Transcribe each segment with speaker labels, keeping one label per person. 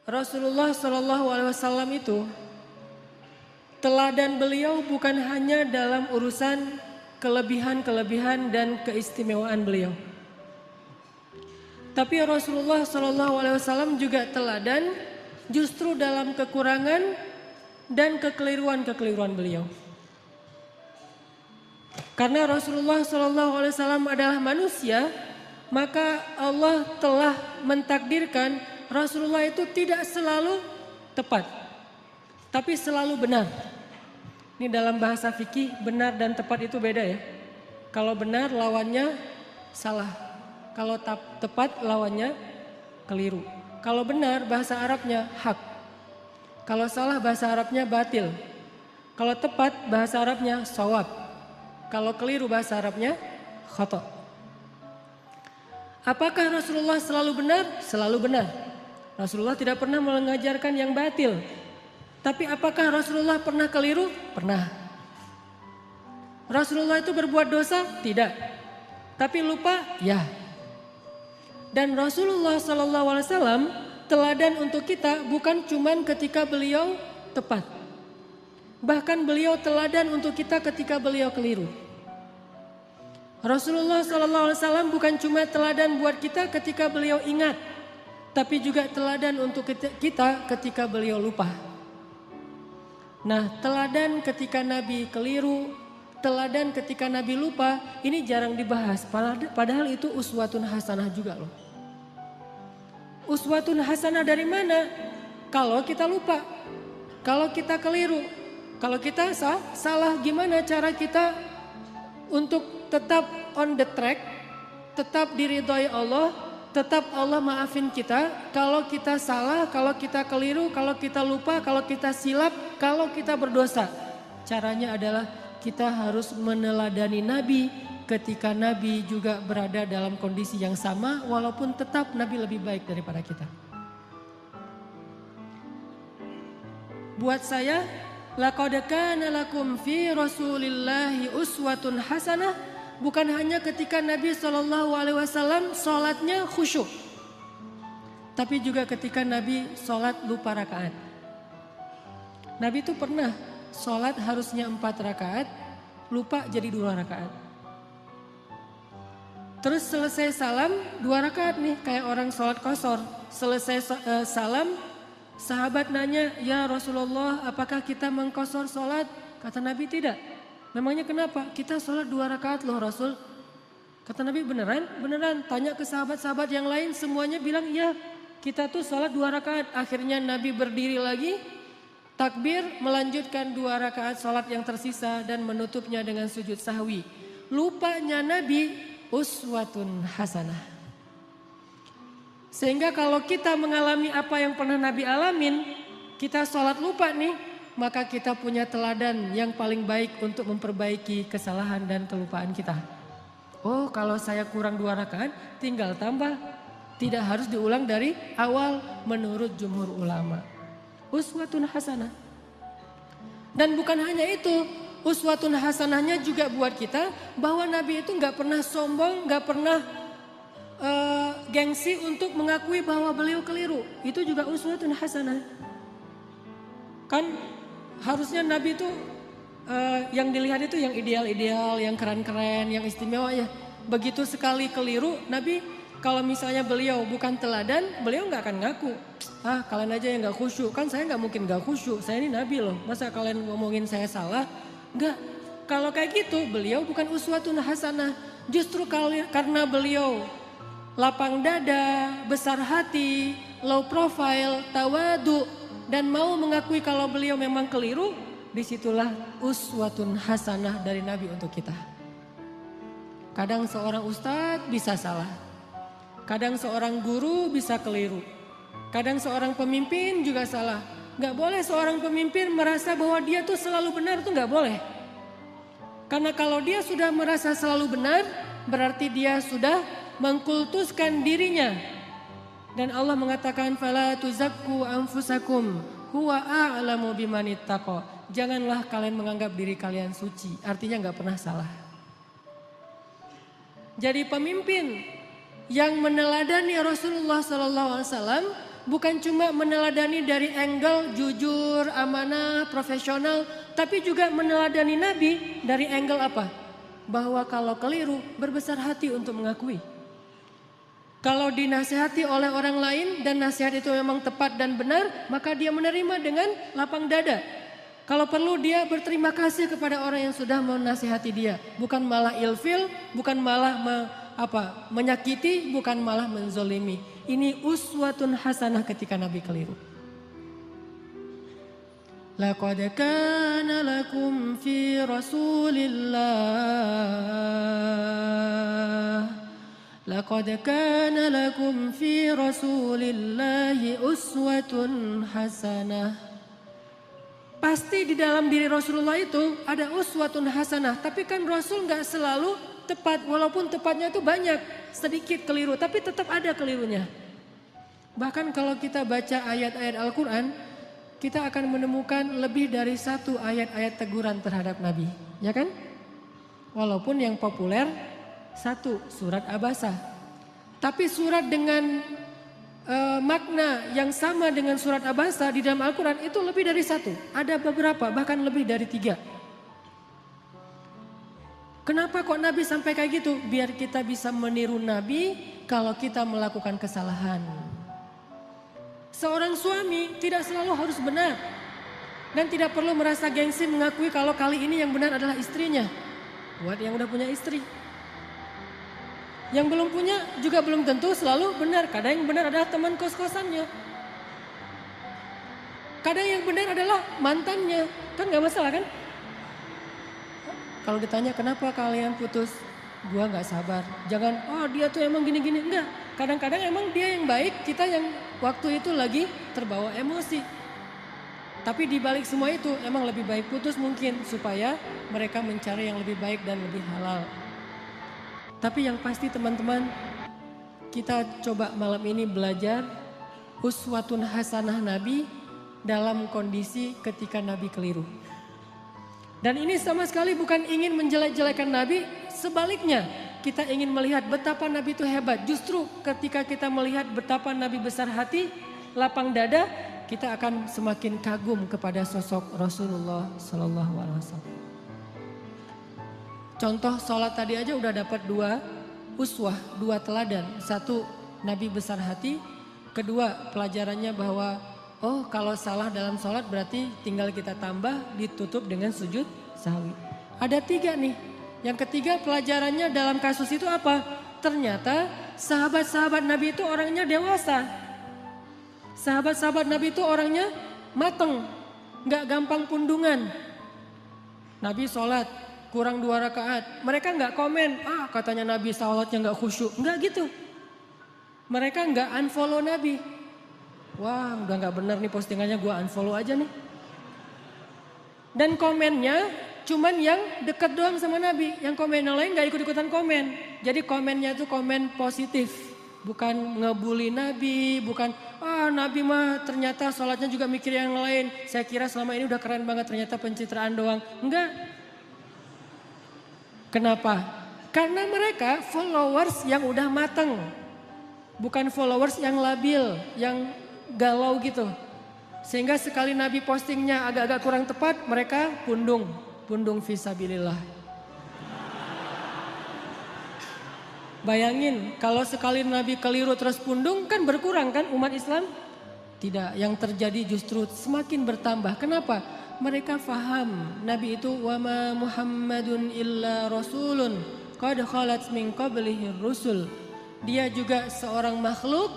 Speaker 1: Rasulullah Shallallahu Alaihi Wasallam itu teladan beliau bukan hanya dalam urusan kelebihan-kelebihan dan keistimewaan beliau. Tapi Rasulullah Shallallahu Alaihi Wasallam juga teladan justru dalam kekurangan dan kekeliruan-kekeliruan beliau. Karena Rasulullah Shallallahu Alaihi Wasallam adalah manusia, maka Allah telah mentakdirkan Rasulullah itu tidak selalu tepat, tapi selalu benar. Ini dalam bahasa fikih benar dan tepat itu beda ya. Kalau benar lawannya salah, kalau tepat lawannya keliru. Kalau benar bahasa Arabnya hak, kalau salah bahasa Arabnya batil. Kalau tepat bahasa Arabnya shawab, kalau keliru bahasa Arabnya khata'. Apakah Rasulullah selalu benar? Selalu benar. Rasulullah tidak pernah mengajarkan yang batil. Tapi apakah Rasulullah pernah keliru? Pernah. Rasulullah itu berbuat dosa? Tidak. Tapi lupa? Ya. Dan Rasulullah SAW teladan untuk kita bukan cuma ketika beliau tepat. Bahkan beliau teladan untuk kita ketika beliau keliru. Rasulullah SAW bukan cuma teladan buat kita ketika beliau ingat, tapi juga teladan untuk kita ketika beliau lupa. Nah, teladan ketika Nabi keliru, teladan ketika Nabi lupa, ini jarang dibahas. Padahal itu uswatun hasanah juga loh. Uswatun hasanah dari mana? Kalau kita lupa, kalau kita keliru, kalau kita salah, gimana cara kita untuk tetap on the track, tetap diridhoi Allah, tetap Allah maafin kita. Kalau kita salah, kalau kita keliru, kalau kita lupa, kalau kita silap, kalau kita berdosa. Caranya adalah kita harus meneladani Nabi ketika Nabi juga berada dalam kondisi yang sama, walaupun tetap Nabi lebih baik daripada kita. Buat saya, laqad kana lakum fi Rasulillahi uswatun hasanah. Bukan hanya ketika Nabi SAW sholatnya khusyuk, tapi juga ketika Nabi sholat lupa rakaat. Nabi itu pernah sholat harusnya 4 rakaat, lupa jadi 2 rakaat. Terus selesai salam 2 rakaat nih, kayak orang sholat qashar. Selesai salam, sahabat nanya, ya Rasulullah, apakah kita mengqashar sholat? Kata Nabi tidak. Memangnya kenapa? Kita sholat 2 rakaat loh Rasul. Kata Nabi beneran? Beneran. Tanya ke sahabat-sahabat yang lain, semuanya bilang iya. Kita tuh sholat 2 rakaat. Akhirnya Nabi berdiri lagi, takbir, melanjutkan 2 rakaat sholat yang tersisa dan menutupnya dengan sujud sahwi. Lupanya Nabi uswatun hasanah. Sehingga kalau kita mengalami apa yang pernah Nabi alamin, kita sholat lupa nih, maka kita punya teladan yang paling baik untuk memperbaiki kesalahan dan kelupaan kita. Oh, kalau saya kurang 2 rakaat, tinggal tambah. Tidak harus diulang dari awal menurut jumhur ulama. Uswatun hasanah. Dan bukan hanya itu, uswatun hasanahnya juga buat kita bahwa Nabi itu gak pernah sombong, gak pernah gengsi untuk mengakui bahwa beliau keliru. Itu juga uswatun hasanah. Kan harusnya Nabi itu yang dilihat itu yang ideal-ideal, yang keren-keren, yang istimewa ya. Begitu sekali keliru, Nabi kalau misalnya beliau bukan teladan, beliau nggak akan ngaku. Ah, kalian aja yang nggak khusyuk, kan saya nggak mungkin nggak khusyuk. Saya ini Nabi loh, masa kalian ngomongin saya salah? Nggak. Kalau kayak gitu, beliau bukan uswatun hasanah. Justru karena beliau lapang dada, besar hati, low profile, tawadu, dan mau mengakui kalau beliau memang keliru, disitulah uswatun hasanah dari Nabi untuk kita. Kadang seorang ustadz bisa salah, kadang seorang guru bisa keliru, kadang seorang pemimpin juga salah. Gak boleh seorang pemimpin merasa bahwa dia tuh selalu benar, tuh gak boleh. Karena kalau dia sudah merasa selalu benar, berarti dia sudah mengkultuskan dirinya. Dan Allah mengatakan fala tuzakku anfusakum huwa a'lamu biman ittaqa. Janganlah kalian menganggap diri kalian suci, artinya enggak pernah salah. Jadi pemimpin yang meneladani Rasulullah SAW bukan cuma meneladani dari angle jujur, amanah, profesional, tapi juga meneladani Nabi dari angle apa? Bahwa kalau keliru berbesar hati untuk mengakui. Kalau dinasihati oleh orang lain dan nasihat itu memang tepat dan benar, maka dia menerima dengan lapang dada. Kalau perlu dia berterima kasih kepada orang yang sudah menasihati dia, bukan malah ilfil, bukan malah menyakiti, bukan malah menzolimi. Ini uswatun hasanah ketika Nabi keliru. Laqad kana lakum fi Rasulillah Laqad kana lakum fi Rasulillahi uswatun hasanah. Pasti di dalam diri Rasulullah itu ada uswatun hasanah, tapi kan Rasul nggak selalu tepat, walaupun tepatnya itu banyak, sedikit keliru, tapi tetap ada kelirunya. Bahkan kalau kita baca ayat-ayat Al-Quran, kita akan menemukan lebih dari satu ayat-ayat teguran terhadap Nabi, ya kan? Walaupun yang populer satu, surat Abasa. Tapi surat dengan makna yang sama dengan surat Abasa di dalam Al-Quran itu lebih dari satu. Ada beberapa, bahkan lebih dari 3. Kenapa kok Nabi sampai kayak gitu? Biar kita bisa meniru Nabi kalau kita melakukan kesalahan. Seorang suami tidak selalu harus benar. Dan tidak perlu merasa gengsi mengakui kalau kali ini yang benar adalah istrinya. Buat yang udah punya istri. Yang belum punya juga belum tentu selalu benar. Kadang yang benar adalah teman kos-kosannya. Kadang yang benar adalah mantannya. Kan gak masalah kan? Kalau ditanya kenapa kalian putus? Gua gak sabar. Jangan, oh dia tuh emang gini-gini. Enggak. Kadang-kadang emang dia yang baik, kita yang waktu itu lagi terbawa emosi. Tapi di balik semua itu emang lebih baik putus mungkin. Supaya mereka mencari yang lebih baik dan lebih halal. Tapi yang pasti teman-teman, kita coba malam ini belajar uswatun hasanah Nabi dalam kondisi ketika Nabi keliru. Dan ini sama sekali bukan ingin menjelek-jelekan Nabi, sebaliknya kita ingin melihat betapa Nabi itu hebat. Justru ketika kita melihat betapa Nabi besar hati, lapang dada, kita akan semakin kagum kepada sosok Rasulullah Sallallahu Alaihi Wasallam. Contoh sholat tadi aja udah dapat 2 uswah, 2 teladan. 1, Nabi besar hati. 2, pelajarannya bahwa oh kalau salah dalam sholat berarti tinggal kita tambah ditutup dengan sujud sahwi. Ada 3 nih. Yang ketiga pelajarannya dalam kasus itu apa? Ternyata sahabat-sahabat Nabi itu orangnya dewasa. Sahabat-sahabat Nabi itu orangnya mateng. Gak gampang pundungan. Nabi sholat. Kurang 2 rakaat, mereka nggak komen, katanya Nabi sholatnya nggak khusyuk, nggak gitu. Mereka nggak unfollow Nabi. Wah udah nggak bener nih postingannya, gue unfollow aja nih. Dan komennya cuman yang deket doang sama Nabi, yang komen yang lain nggak ikut-ikutan komen. Jadi komennya itu komen positif, bukan ngebully Nabi, bukan Nabi mah ternyata sholatnya juga mikir yang lain. Saya kira selama ini udah keren banget, ternyata pencitraan doang, enggak. Kenapa? Karena mereka followers yang udah mateng. Bukan followers yang labil, yang galau gitu. Sehingga sekali Nabi postingnya agak-agak kurang tepat, mereka pundung fisabilillah. Bayangin kalau sekali Nabi keliru terus pundung kan berkurang kan umat Islam? Tidak, yang terjadi justru semakin bertambah. Kenapa? Mereka faham Nabi itu wama Muhammadun illa rasulun qad khalat min qablihi rusul. Dia juga seorang makhluk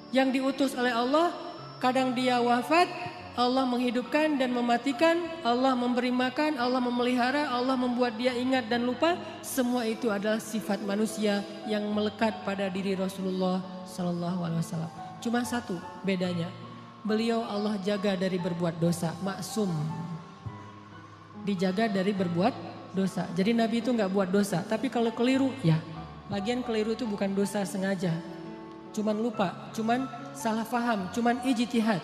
Speaker 1: yang diutus oleh Allah. Kadang dia wafat, Allah menghidupkan dan mematikan, Allah memberi makan, Allah memelihara, Allah membuat dia ingat dan lupa. Semua itu adalah sifat manusia yang melekat pada diri Rasulullah Sallallahu Alaihi Wasallam. Cuma satu bedanya. Beliau Allah jaga dari berbuat dosa, maksum. Dijaga dari berbuat dosa. Jadi Nabi itu nggak buat dosa, tapi kalau keliru ya. Lagian keliru itu bukan dosa sengaja. Cuman lupa, cuman salah paham, cuman ijtihad.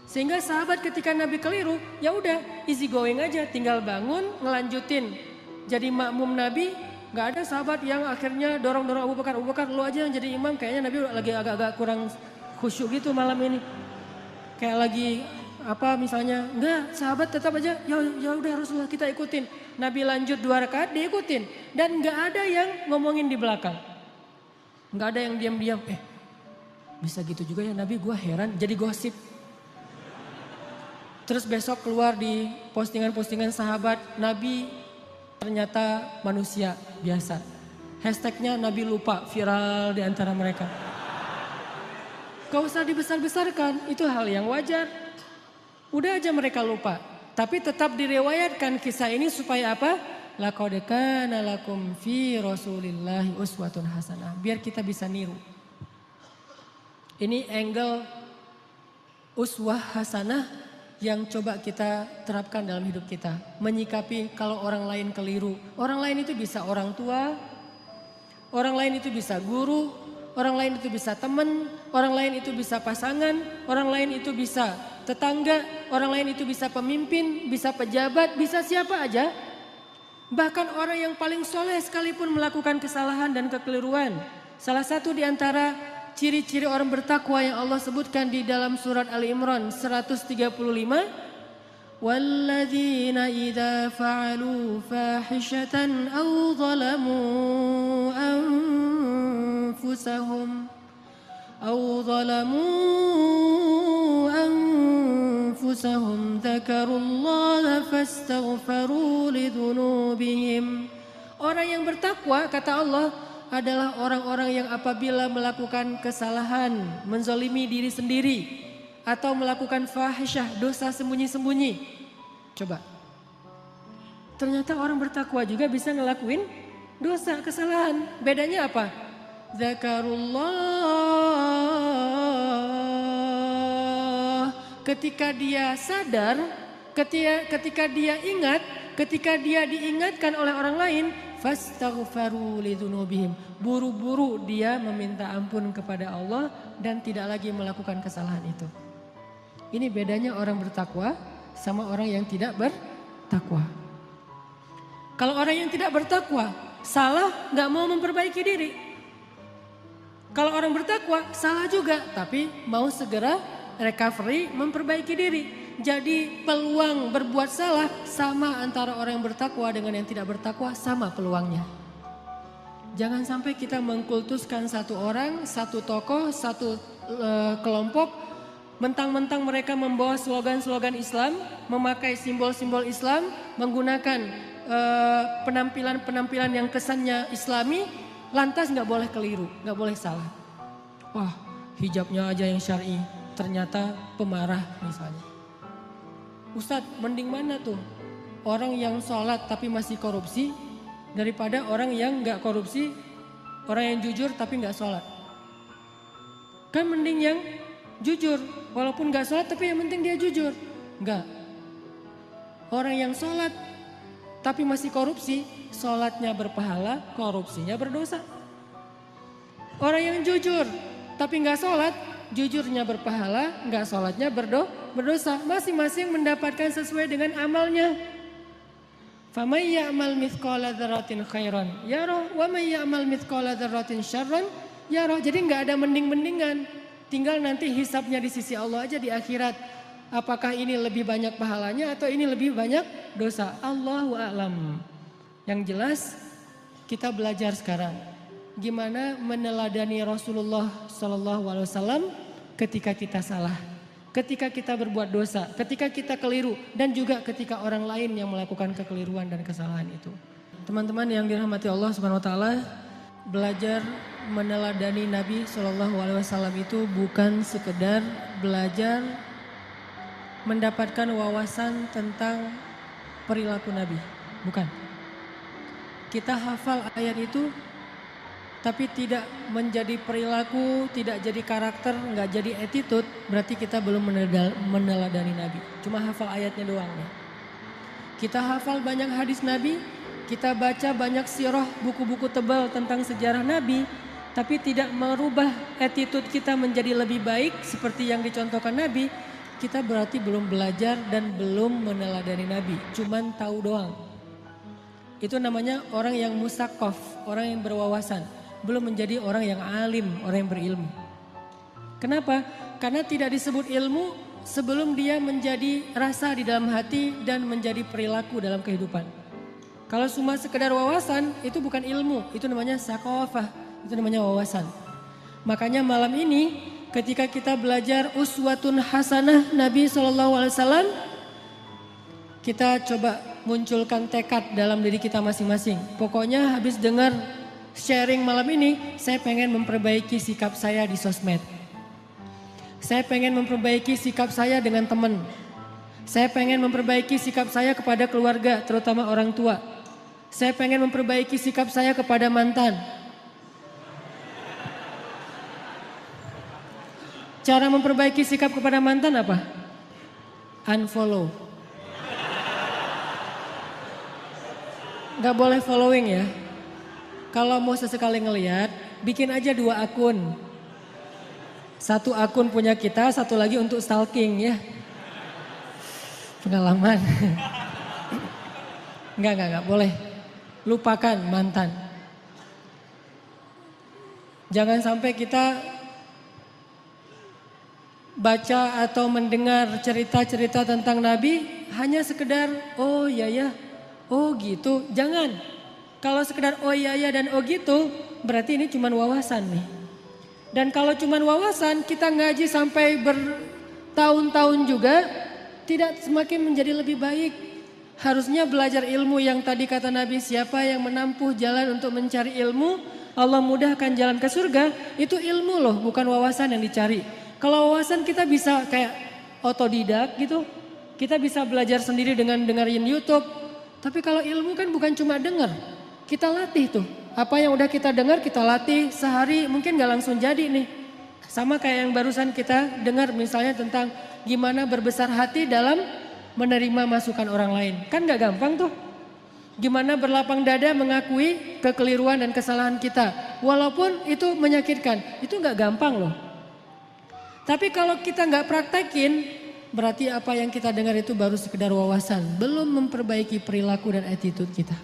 Speaker 1: Sehingga sahabat ketika Nabi keliru, ya udah easy going aja, tinggal bangun, ngelanjutin. Jadi makmum Nabi, nggak ada sahabat yang akhirnya dorong-dorong Abu Bakar lu aja yang jadi imam, kayaknya Nabi lagi agak-agak kurang khusyuk gitu malam ini. Kayak lagi apa misalnya, enggak sahabat tetap aja, ya udah Rasulullah kita ikutin. Nabi lanjut 2 rakaat diikutin. Dan enggak ada yang ngomongin di belakang. Enggak ada yang diam-diam, bisa gitu juga ya Nabi, gue heran, jadi gosip. Terus besok keluar di postingan-postingan sahabat, Nabi ternyata manusia biasa. Hashtagnya Nabi lupa, viral di antara mereka. Gak usah dibesar-besarkan, itu hal yang wajar. Udah aja mereka lupa. Tapi tetap direwayatkan kisah ini supaya apa? Laqad kana lakum fi Rasulillahi uswatun hasanah. Biar kita bisa niru. Ini angle uswah hasanah yang coba kita terapkan dalam hidup kita. Menyikapi kalau orang lain keliru. Orang lain itu bisa orang tua, orang lain itu bisa guru, orang lain itu bisa teman, orang lain itu bisa pasangan, orang lain itu bisa tetangga, orang lain itu bisa pemimpin, bisa pejabat, bisa siapa aja. Bahkan orang yang paling soleh sekalipun melakukan kesalahan dan kekeliruan. Salah satu di antara ciri-ciri orang bertakwa yang Allah sebutkan di dalam surat Ali Imran 135. Walladzina idza fa'alu fahishatan aw zalamu anfusahum dzakarullaha fastaghfaru lidzunubihim. Orang yang bertakwa kata Allah adalah orang-orang yang apabila melakukan kesalahan, menzalimi diri sendiri, atau melakukan fahisyah, dosa sembunyi-sembunyi. Coba, ternyata orang bertakwa juga bisa ngelakuin dosa, kesalahan. Bedanya apa? Zakarullah. Ketika dia sadar, ketika dia ingat, ketika dia diingatkan oleh orang lain, fastaghfaru lidzunubihim. Buru-buru dia meminta ampun kepada Allah dan tidak lagi melakukan kesalahan itu. Ini bedanya orang bertakwa sama orang yang tidak bertakwa. Kalau orang yang tidak bertakwa salah gak mau memperbaiki diri. Kalau orang bertakwa salah juga tapi mau segera recovery, memperbaiki diri. Jadi peluang berbuat salah sama antara orang yang bertakwa dengan yang tidak bertakwa, sama peluangnya. Jangan sampai kita mengkultuskan satu orang, satu tokoh, satu kelompok. Mentang-mentang mereka membawa slogan-slogan Islam, memakai simbol-simbol Islam, menggunakan penampilan-penampilan yang kesannya Islami, lantas gak boleh keliru, gak boleh salah. Wah, hijabnya aja yang syar'i, ternyata pemarah misalnya. Ustadz, mending mana tuh? Orang yang sholat tapi masih korupsi daripada orang yang gak korupsi, orang yang jujur tapi gak sholat. Kan mending yang jujur, walaupun gak sholat tapi yang penting dia jujur. Enggak. Orang yang sholat tapi masih korupsi, sholatnya berpahala, korupsinya berdosa. Orang yang jujur tapi gak sholat, jujurnya berpahala, gak sholatnya berdosa. Masing-masing mendapatkan sesuai dengan amalnya. Faman ya'mal mithqala dzarratin khairan yarah wa man ya'mal mithqala dzarratin syarran yarah. Jadi gak ada mending-mendingan. Tinggal nanti hisabnya di sisi Allah aja di akhirat. Apakah ini lebih banyak pahalanya atau ini lebih banyak dosa? Allahu a'lam. Yang jelas kita belajar sekarang gimana meneladani Rasulullah SAW ketika kita salah, ketika kita berbuat dosa, ketika kita keliru, dan juga ketika orang lain yang melakukan kekeliruan dan kesalahan itu. Teman-teman yang dirahmati Allah Subhanahu Wa Taala, belajar meneladani Nabi SAW itu bukan sekedar belajar mendapatkan wawasan tentang perilaku Nabi, bukan. Kita hafal ayat itu tapi tidak menjadi perilaku, tidak jadi karakter, nggak jadi attitude, berarti kita belum meneladani Nabi. Cuma hafal ayatnya doang nih. Kita hafal banyak hadis Nabi, kita baca banyak sirah, buku-buku tebal tentang sejarah Nabi, tapi tidak merubah attitude kita menjadi lebih baik seperti yang dicontohkan Nabi, kita berarti belum belajar dan belum meneladani Nabi. Cuman tahu doang. Itu namanya orang yang musaqqaf, orang yang berwawasan. Belum menjadi orang yang alim, orang yang berilmu. Kenapa? Karena tidak disebut ilmu sebelum dia menjadi rasa di dalam hati dan menjadi perilaku dalam kehidupan. Kalau cuma sekedar wawasan itu bukan ilmu, itu namanya sakofah, itu namanya wawasan. Makanya malam ini ketika kita belajar uswatun hasanah Nabi SAW, kita coba munculkan tekad dalam diri kita masing-masing. Pokoknya habis dengar sharing malam ini, saya pengen memperbaiki sikap saya di sosmed. Saya pengen memperbaiki sikap saya dengan teman. Saya pengen memperbaiki sikap saya kepada keluarga, terutama orang tua. Saya pengen memperbaiki sikap saya kepada mantan. Cara memperbaiki sikap kepada mantan apa? Unfollow. Gak boleh following ya. Kalau mau sesekali ngelihat, bikin aja 2 akun. 1 akun punya kita, 1 lagi untuk stalking ya. Pengalaman. Enggak boleh. Lupakan mantan. Jangan sampai kita baca atau mendengar cerita-cerita tentang Nabi hanya sekedar oh ya, oh gitu. Jangan. Kalau sekedar oh ya dan oh gitu berarti ini cuma wawasan nih. Dan kalau cuma wawasan kita ngaji sampai bertahun-tahun juga tidak semakin menjadi lebih baik. Harusnya belajar ilmu yang tadi kata Nabi, siapa yang menempuh jalan untuk mencari ilmu, Allah mudahkan jalan ke surga. Itu ilmu loh, bukan wawasan yang dicari. Kalau wawasan kita bisa kayak otodidak gitu. Kita bisa belajar sendiri dengan dengerin YouTube. Tapi kalau ilmu kan bukan cuma denger. Kita latih tuh. Apa yang udah kita dengar kita latih sehari mungkin gak langsung jadi nih. Sama kayak yang barusan kita dengar misalnya tentang gimana berbesar hati dalam menerima masukan orang lain. Kan gak gampang tuh. Gimana berlapang dada mengakui kekeliruan dan kesalahan kita. Walaupun itu menyakitkan. Itu gak gampang loh. Tapi kalau kita gak praktekin, berarti apa yang kita dengar itu baru sekedar wawasan. Belum memperbaiki perilaku dan attitude kita.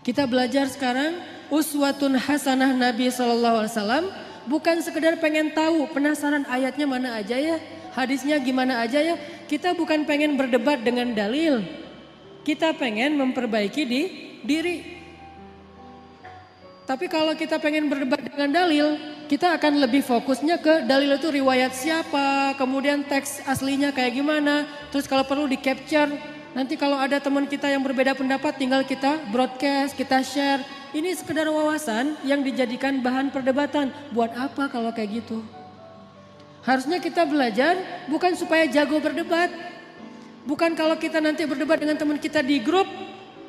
Speaker 1: Kita belajar sekarang uswatun hasanah Nabi SAW. Bukan sekedar pengen tahu penasaran ayatnya mana aja ya. Hadisnya gimana aja ya. Kita bukan pengen berdebat dengan dalil. Kita pengen memperbaiki diri. Tapi kalau kita pengen berdebat dengan dalil, kita akan lebih fokusnya ke dalil itu riwayat siapa, kemudian teks aslinya kayak gimana. Terus kalau perlu di capture, nanti kalau ada teman kita yang berbeda pendapat tinggal kita broadcast, kita share. Ini sekedar wawasan yang dijadikan bahan perdebatan. Buat apa kalau kayak gitu? Harusnya kita belajar bukan supaya jago berdebat. Bukan kalau kita nanti berdebat dengan teman kita di grup,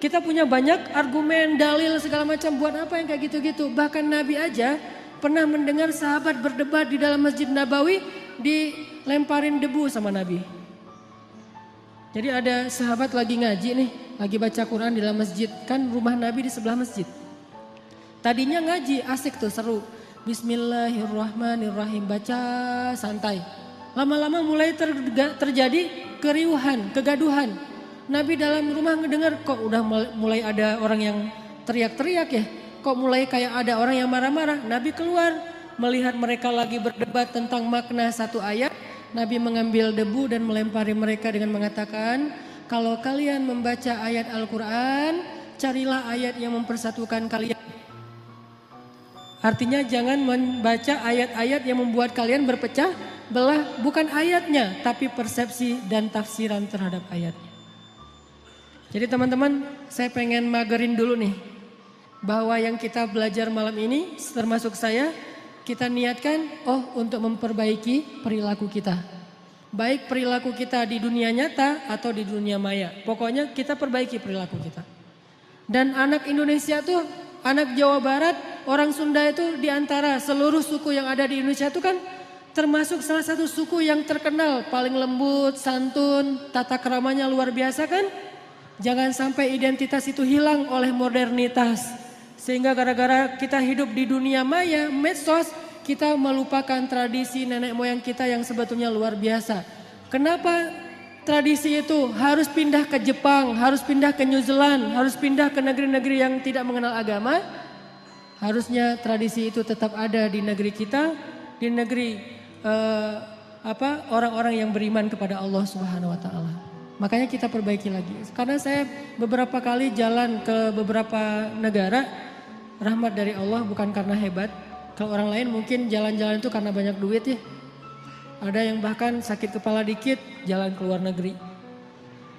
Speaker 1: kita punya banyak argumen, dalil segala macam. Buat apa yang kayak gitu-gitu? Bahkan Nabi aja pernah mendengar sahabat berdebat di dalam Masjid Nabawi dilemparin debu sama Nabi. Jadi ada sahabat lagi ngaji nih, lagi baca Quran di dalam masjid. Kan rumah Nabi di sebelah masjid. Tadinya ngaji asik tuh seru. Bismillahirrahmanirrahim, baca santai. Lama-lama mulai terjadi keriuhan, kegaduhan. Nabi dalam rumah ngedengar kok udah mulai ada orang yang teriak-teriak ya. Kok mulai kayak ada orang yang marah-marah. Nabi keluar melihat mereka lagi berdebat tentang makna satu ayat. Nabi mengambil debu dan melempari mereka dengan mengatakan, kalau kalian membaca ayat Al-Quran, carilah ayat yang mempersatukan kalian. Artinya jangan membaca ayat-ayat yang membuat kalian berpecah belah, bukan ayatnya tapi persepsi dan tafsiran terhadap ayatnya. Jadi teman-teman, saya pengen magerin dulu nih bahwa yang kita belajar malam ini termasuk saya, kita niatkan untuk memperbaiki perilaku kita. Baik perilaku kita di dunia nyata atau di dunia maya. Pokoknya kita perbaiki perilaku kita. Dan anak Indonesia tuh, anak Jawa Barat, orang Sunda itu diantara seluruh suku yang ada di Indonesia itu kan termasuk salah satu suku yang terkenal. Paling lembut, santun, tata keramanya luar biasa kan. Jangan sampai identitas itu hilang oleh modernitas. Sehingga gara-gara kita hidup di dunia maya, medsos, kita melupakan tradisi nenek moyang kita yang sebetulnya luar biasa. Kenapa tradisi itu harus pindah ke Jepang, harus pindah ke New Zealand, harus pindah ke negeri-negeri yang tidak mengenal agama? Harusnya tradisi itu tetap ada di negeri kita di negeri orang-orang yang beriman kepada Allah Subhanahu wa taala. Makanya kita perbaiki lagi. Karena saya beberapa kali jalan ke beberapa negara, rahmat dari Allah bukan karena hebat. Kalau orang lain mungkin jalan-jalan itu karena banyak duit ya. Ada yang bahkan sakit kepala dikit jalan ke luar negeri.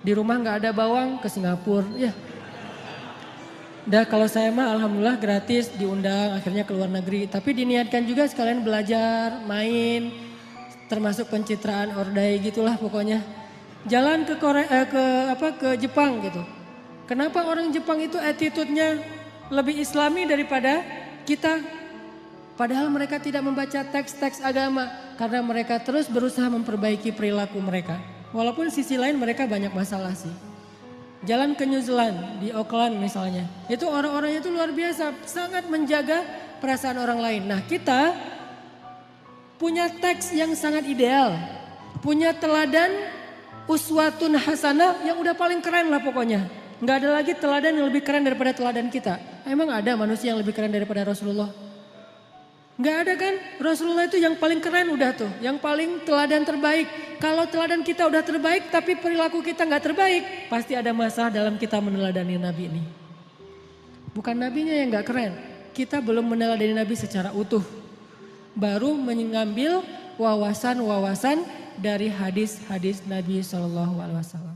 Speaker 1: Di rumah nggak ada bawang ke Singapura ya. Dah kalau saya mah alhamdulillah gratis diundang akhirnya ke luar negeri. Tapi diniatkan juga sekalian belajar, main, termasuk pencitraan ordai gitulah pokoknya. Jalan ke ke Jepang gitu. Kenapa orang Jepang itu attitude-nya lebih Islami daripada kita? Padahal mereka tidak membaca teks-teks agama karena mereka terus berusaha memperbaiki perilaku mereka. Walaupun sisi lain mereka banyak masalah sih. Jalan ke New Zealand, di Auckland misalnya. Itu orang-orangnya itu luar biasa, sangat menjaga perasaan orang lain. Nah kita punya teks yang sangat ideal. Punya teladan uswatun hasanah yang udah paling keren lah pokoknya. Nggak ada lagi teladan yang lebih keren daripada teladan kita. Emang ada manusia yang lebih keren daripada Rasulullah? Nggak ada kan? Rasulullah itu yang paling keren udah tuh. Yang paling teladan terbaik. Kalau teladan kita udah terbaik tapi perilaku kita nggak terbaik. Pasti ada masalah dalam kita meneladani Nabi ini. Bukan Nabinya yang nggak keren. Kita belum meneladani Nabi secara utuh. Baru mengambil wawasan-wawasan dari hadis-hadis Nabi SAW.